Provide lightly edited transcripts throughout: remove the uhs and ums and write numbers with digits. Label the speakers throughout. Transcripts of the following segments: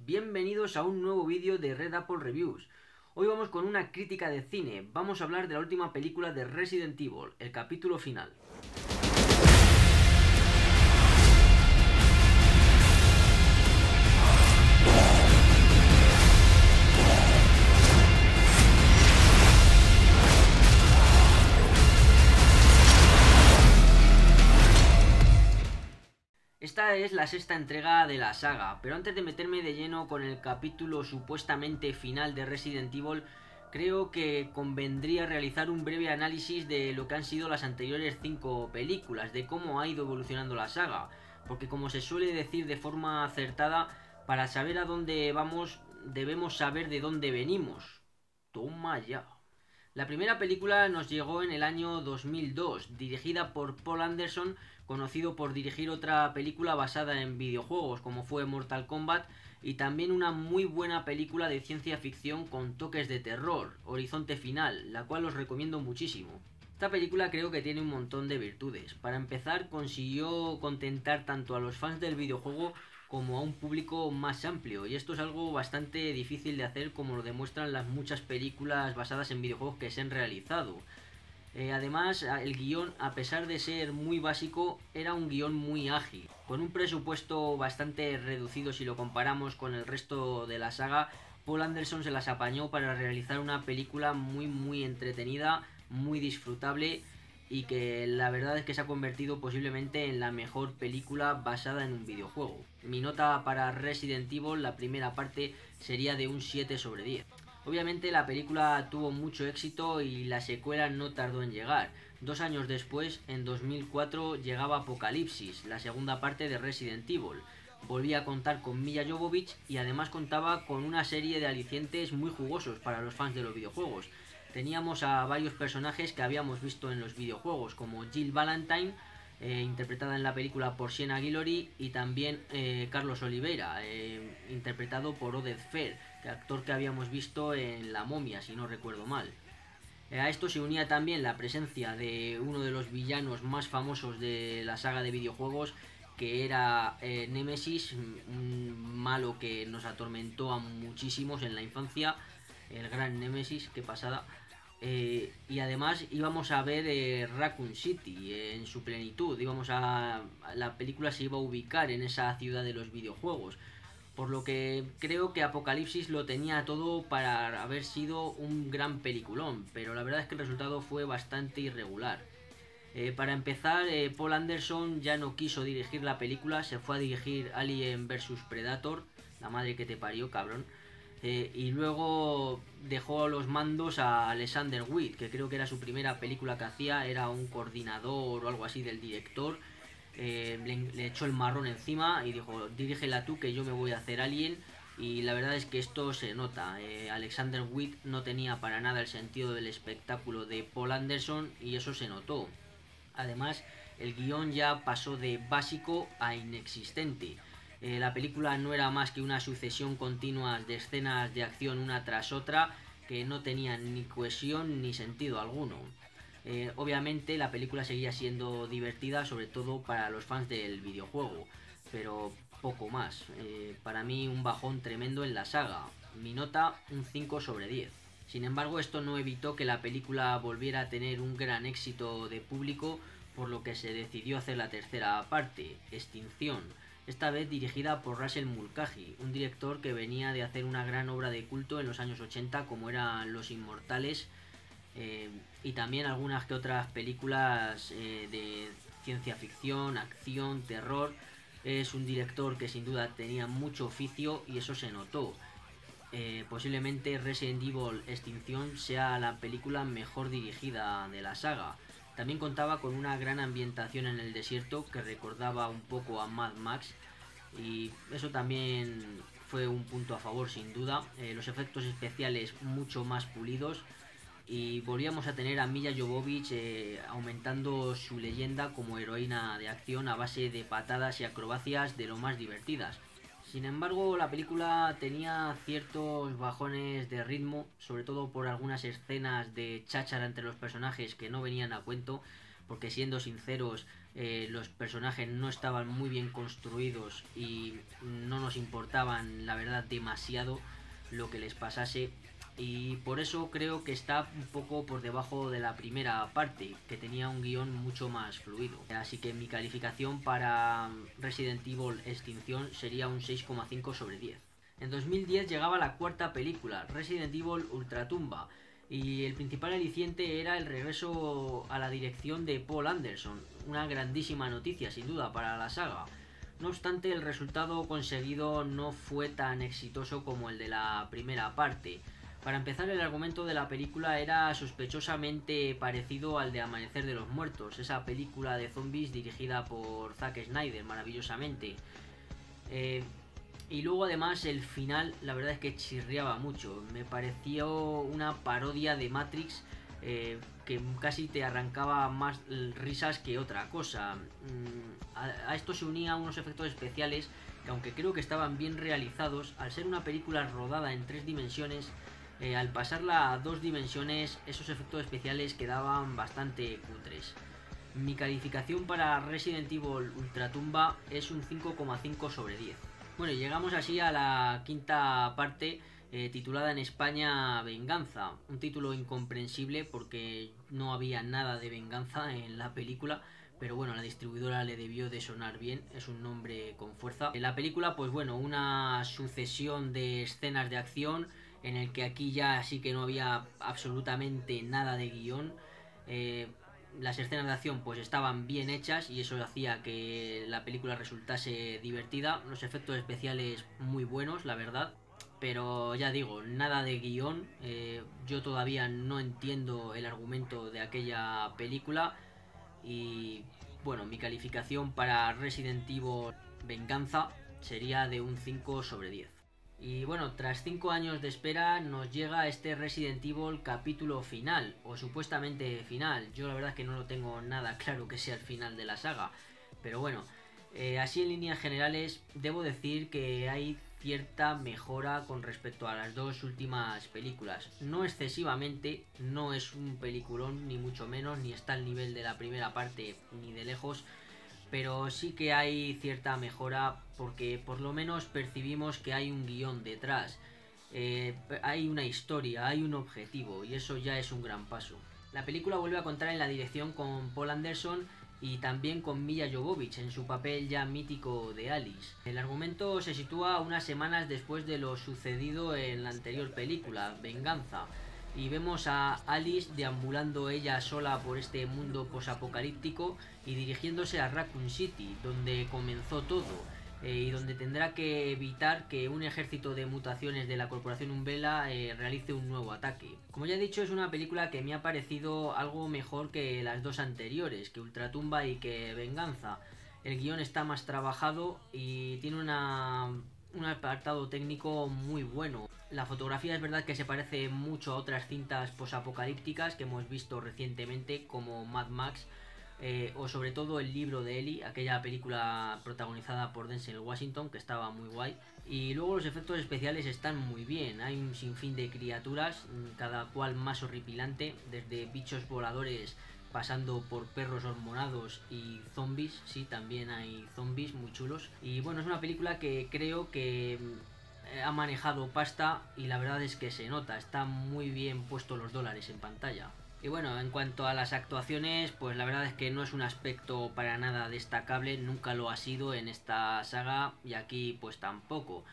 Speaker 1: bienvenidos a un nuevo vídeo de Red Apple Reviews. Hoy vamos con una crítica de cine, vamos a hablar de la última película de Resident Evil, el capítulo final. Esta es la sexta entrega de la saga, pero antes de meterme de lleno con el capítulo supuestamente final de Resident Evil, creo que convendría realizar un breve análisis de lo que han sido las anteriores 5 películas, de cómo ha ido evolucionando la saga, porque como se suele decir de forma acertada, para saber a dónde vamos debemos saber de dónde venimos. Toma ya. La primera película nos llegó en el año 2002, dirigida por Paul Anderson, conocido por dirigir otra película basada en videojuegos como fue Mortal Kombat, y también una muy buena película de ciencia ficción con toques de terror, Horizonte Final, la cual os recomiendo muchísimo. Esta película creo que tiene un montón de virtudes. Para empezar, consiguió contentar tanto a los fans del videojuego como a un público más amplio, y esto es algo bastante difícil de hacer, como lo demuestran las muchas películas basadas en videojuegos que se han realizado. Además, el guión, a pesar de ser muy básico, era un guión muy ágil, con un presupuesto bastante reducido si lo comparamos con el resto de la saga. Paul Anderson se las apañó para realizar una película muy entretenida, muy disfrutable, y que la verdad es que se ha convertido posiblemente en la mejor película basada en un videojuego. Mi nota para Resident Evil, la primera parte, sería de un 7/10. Obviamente la película tuvo mucho éxito y la secuela no tardó en llegar. 2 años después, en 2004, llegaba Apocalipsis, la segunda parte de Resident Evil. Volvía a contar con Milla Jovovich y además contaba con una serie de alicientes muy jugosos para los fans de los videojuegos. Teníamos a varios personajes que habíamos visto en los videojuegos, como Jill Valentine, interpretada en la película por Sienna Guillory, y también Carlos Oliveira, interpretado por Oded Fehr, actor que habíamos visto en La Momia, si no recuerdo mal. A esto se unía también la presencia de uno de los villanos más famosos de la saga de videojuegos, que era Nemesis, un malo que nos atormentó a muchísimos en la infancia, el gran Nemesis, qué pasada. Y además íbamos a ver Raccoon City en su plenitud, la película se iba a ubicar en esa ciudad de los videojuegos, por lo que creo que Apocalipsis lo tenía todo para haber sido un gran peliculón, pero la verdad es que el resultado fue bastante irregular. Para empezar, Paul Anderson ya no quiso dirigir la película, se fue a dirigir Alien vs Predator, la madre que te parió, cabrón. Y luego dejó los mandos a Alexander Witt, que creo que era su primera película que hacía, era un coordinador o algo así del director. Le echó el marrón encima y dijo: dirígela tú, que yo me voy a hacer Alien. Y la verdad es que esto se nota. Alexander Witt no tenía para nada el sentido del espectáculo de Paul Anderson, y eso se notó. Además, el guión ya pasó de básico a inexistente. La película no era más que una sucesión continua de escenas de acción una tras otra, que no tenían ni cohesión ni sentido alguno. Obviamente la película seguía siendo divertida, sobre todo para los fans del videojuego, pero poco más. Para mí un bajón tremendo en la saga. Mi nota, un 5/10. Sin embargo, esto no evitó que la película volviera a tener un gran éxito de público, por lo que se decidió hacer la tercera parte, Extinción, esta vez dirigida por Russell Mulcahy, un director que venía de hacer una gran obra de culto en los años 80 como eran Los Inmortales, y también algunas que otras películas de ciencia ficción, acción, terror. Es un director que sin duda tenía mucho oficio y eso se notó. Posiblemente Resident Evil Extinción sea la película mejor dirigida de la saga. También contaba con una gran ambientación en el desierto que recordaba un poco a Mad Max, y eso también fue un punto a favor sin duda. Los efectos especiales mucho más pulidos, y volvíamos a tener a Milla Jovovich aumentando su leyenda como heroína de acción a base de patadas y acrobacias de lo más divertidas. Sin embargo, la película tenía ciertos bajones de ritmo, sobre todo por algunas escenas de cháchara entre los personajes que no venían a cuento, porque siendo sinceros, los personajes no estaban muy bien construidos y no nos importaban, la verdad, demasiado lo que les pasase. Y por eso creo que está un poco por debajo de la primera parte, que tenía un guión mucho más fluido. Así que mi calificación para Resident Evil Extinción sería un 6,5 sobre 10. En 2010 llegaba la cuarta película, Resident Evil Ultratumba, y el principal aliciente era el regreso a la dirección de Paul Anderson, una grandísima noticia sin duda para la saga. No obstante, el resultado conseguido no fue tan exitoso como el de la primera parte. Para empezar, el argumento de la película era sospechosamente parecido al de Amanecer de los Muertos, esa película de zombies dirigida por Zack Snyder, maravillosamente. Y luego además el final, la verdad es que chirriaba mucho, me pareció una parodia de Matrix, que casi te arrancaba más risas que otra cosa. A esto se unía unos efectos especiales que, aunque creo que estaban bien realizados, al ser una película rodada en 3 dimensiones, al pasarla a 2 dimensiones, esos efectos especiales quedaban bastante cutres. Mi calificación para Resident Evil Ultratumba es un 5,5 sobre 10. Bueno, y llegamos así a la quinta parte, titulada en España Venganza. Un título incomprensible porque no había nada de venganza en la película, pero bueno, a la distribuidora le debió de sonar bien, es un nombre con fuerza. En la película, pues bueno, una sucesión de escenas de acción en el que aquí ya sí que no había absolutamente nada de guión. Las escenas de acción pues estaban bien hechas y eso hacía que la película resultase divertida. Los efectos especiales muy buenos, la verdad. Pero ya digo, nada de guión. Yo todavía no entiendo el argumento de aquella película. Y bueno, mi calificación para Resident Evil Venganza sería de un 5 sobre 10. Y bueno, tras 5 años de espera nos llega este Resident Evil capítulo final, o supuestamente final. Yo la verdad es que no lo tengo nada claro que sea el final de la saga. Pero bueno, así en líneas generales debo decir que hay cierta mejora con respecto a las dos últimas películas. No excesivamente, no es un peliculón ni mucho menos, ni está al nivel de la primera parte ni de lejos, pero sí que hay cierta mejora porque por lo menos percibimos que hay un guión detrás, hay una historia, hay un objetivo y eso ya es un gran paso. La película vuelve a contar en la dirección con Paul Anderson y también con Milla Jovovich en su papel ya mítico de Alice. El argumento se sitúa unas semanas después de lo sucedido en la anterior película, Venganza, y vemos a Alice deambulando ella sola por este mundo posapocalíptico y dirigiéndose a Raccoon City, donde comenzó todo, y donde tendrá que evitar que un ejército de mutaciones de la Corporación Umbrella realice un nuevo ataque. Como ya he dicho, es una película que me ha parecido algo mejor que las dos anteriores, que Ultratumba y que Venganza. El guión está más trabajado y tiene un apartado técnico muy bueno. La fotografía es verdad que se parece mucho a otras cintas posapocalípticas que hemos visto recientemente, como Mad Max, o sobre todo El libro de Ellie, aquella película protagonizada por Denzel Washington, que estaba muy guay. Y luego los efectos especiales están muy bien, hay un sinfín de criaturas, cada cual más horripilante, desde bichos voladores pasando por perros hormonados y zombies. Sí, también hay zombies muy chulos. Y bueno, es una película que creo que ha manejado pasta y la verdad es que se nota, está muy bien puestos los dólares en pantalla. Y bueno, en cuanto a las actuaciones, pues la verdad es que no es un aspecto para nada destacable, nunca lo ha sido en esta saga y aquí pues tampoco.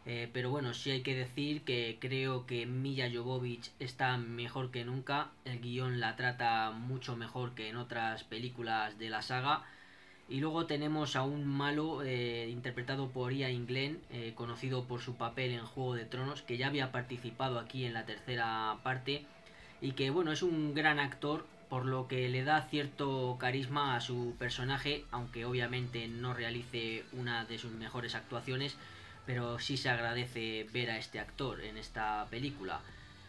Speaker 1: Pero bueno, sí hay que decir que creo que Milla Jovovich está mejor que nunca, el guión la trata mucho mejor que en otras películas de la saga. Y luego tenemos a un malo interpretado por Ian Glenn, conocido por su papel en Juego de Tronos, que ya había participado aquí en la tercera parte y que bueno, es un gran actor, por lo que le da cierto carisma a su personaje, aunque obviamente no realice una de sus mejores actuaciones, pero sí se agradece ver a este actor en esta película.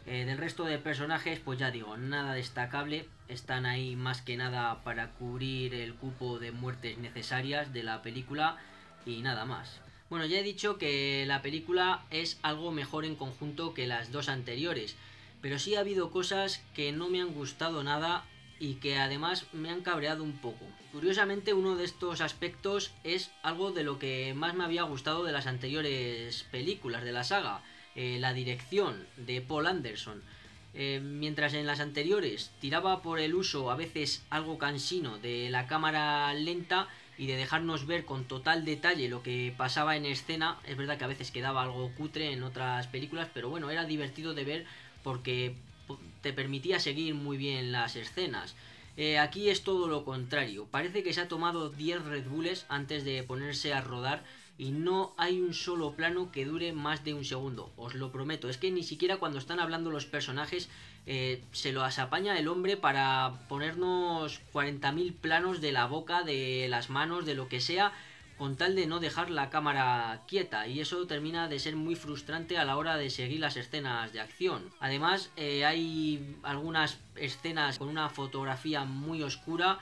Speaker 1: Del resto de personajes, pues ya digo, nada destacable, están ahí más que nada para cubrir el cupo de muertes necesarias de la película y nada más. Bueno, ya he dicho que la película es algo mejor en conjunto que las dos anteriores, pero sí ha habido cosas que no me han gustado nada y que además me han cabreado un poco. Curiosamente, uno de estos aspectos es algo de lo que más me había gustado de las anteriores películas de la saga, la dirección de Paul Anderson. Mientras en las anteriores tiraba por el uso a veces algo cansino de la cámara lenta y de dejarnos ver con total detalle lo que pasaba en escena, es verdad que a veces quedaba algo cutre en otras películas, pero bueno, era divertido de ver porque te permitía seguir muy bien las escenas. Aquí es todo lo contrario, parece que se ha tomado 10 Red Bulls antes de ponerse a rodar y no hay un solo plano que dure más de un segundo, os lo prometo. Es que ni siquiera cuando están hablando los personajes se lo apaña el hombre para ponernos 40.000 planos de la boca, de las manos, de lo que sea, con tal de no dejar la cámara quieta, y eso termina de ser muy frustrante a la hora de seguir las escenas de acción. Además, hay algunas escenas con una fotografía muy oscura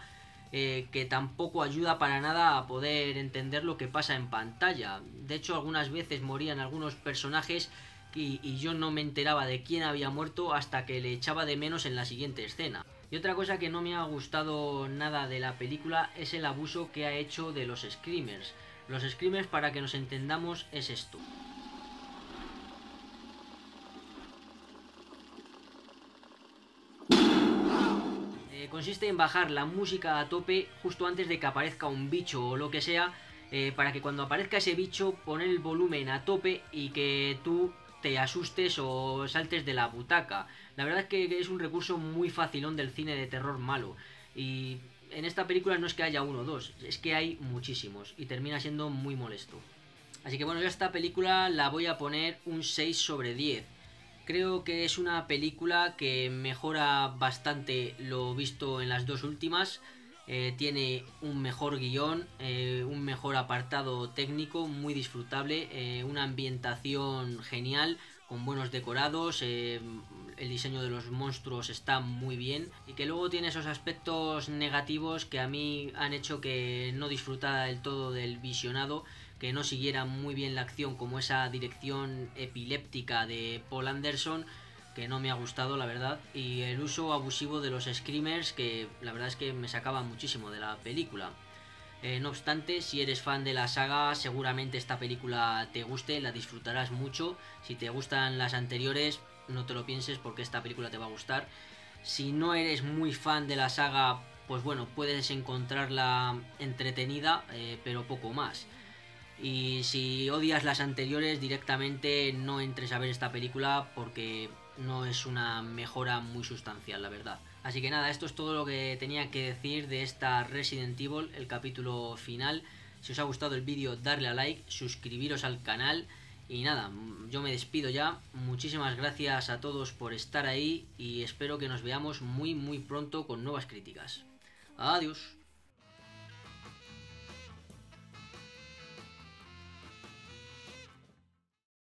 Speaker 1: que tampoco ayuda para nada a poder entender lo que pasa en pantalla. De hecho, algunas veces morían algunos personajes y yo no me enteraba de quién había muerto hasta que le echaba de menos en la siguiente escena. Y otra cosa que no me ha gustado nada de la película es el abuso que ha hecho de los screamers. Los screamers, para que nos entendamos, es esto. Consiste en bajar la música a tope justo antes de que aparezca un bicho o lo que sea, para que cuando aparezca ese bicho poner el volumen a tope y que tú te asustes o saltes de la butaca. La verdad es que es un recurso muy facilón del cine de terror malo, y en esta película no es que haya uno o dos, es que hay muchísimos y termina siendo muy molesto. Así que bueno, yo a esta película la voy a poner un 6/10. Creo que es una película que mejora bastante lo visto en las dos últimas. Tiene un mejor guión, un mejor apartado técnico, muy disfrutable, una ambientación genial, con buenos decorados, el diseño de los monstruos está muy bien, y que luego tiene esos aspectos negativos que a mí han hecho que no disfrutara del todo del visionado, que no siguiera muy bien la acción, como esa dirección epiléptica de Paul Anderson, que no me ha gustado, la verdad, y el uso abusivo de los screamers, que la verdad es que me sacaba muchísimo de la película. No obstante, si eres fan de la saga, seguramente esta película te guste, la disfrutarás mucho. Si te gustan las anteriores, no te lo pienses porque esta película te va a gustar. Si no eres muy fan de la saga, pues bueno, puedes encontrarla entretenida, pero poco más. Y si odias las anteriores, directamente no entres a ver esta película porque no es una mejora muy sustancial, la verdad. Así que nada, esto es todo lo que tenía que decir de esta Resident Evil, el capítulo final. Si os ha gustado el vídeo, darle a like, suscribiros al canal. Y nada, yo me despido ya. Muchísimas gracias a todos por estar ahí y espero que nos veamos muy pronto con nuevas críticas. Adiós.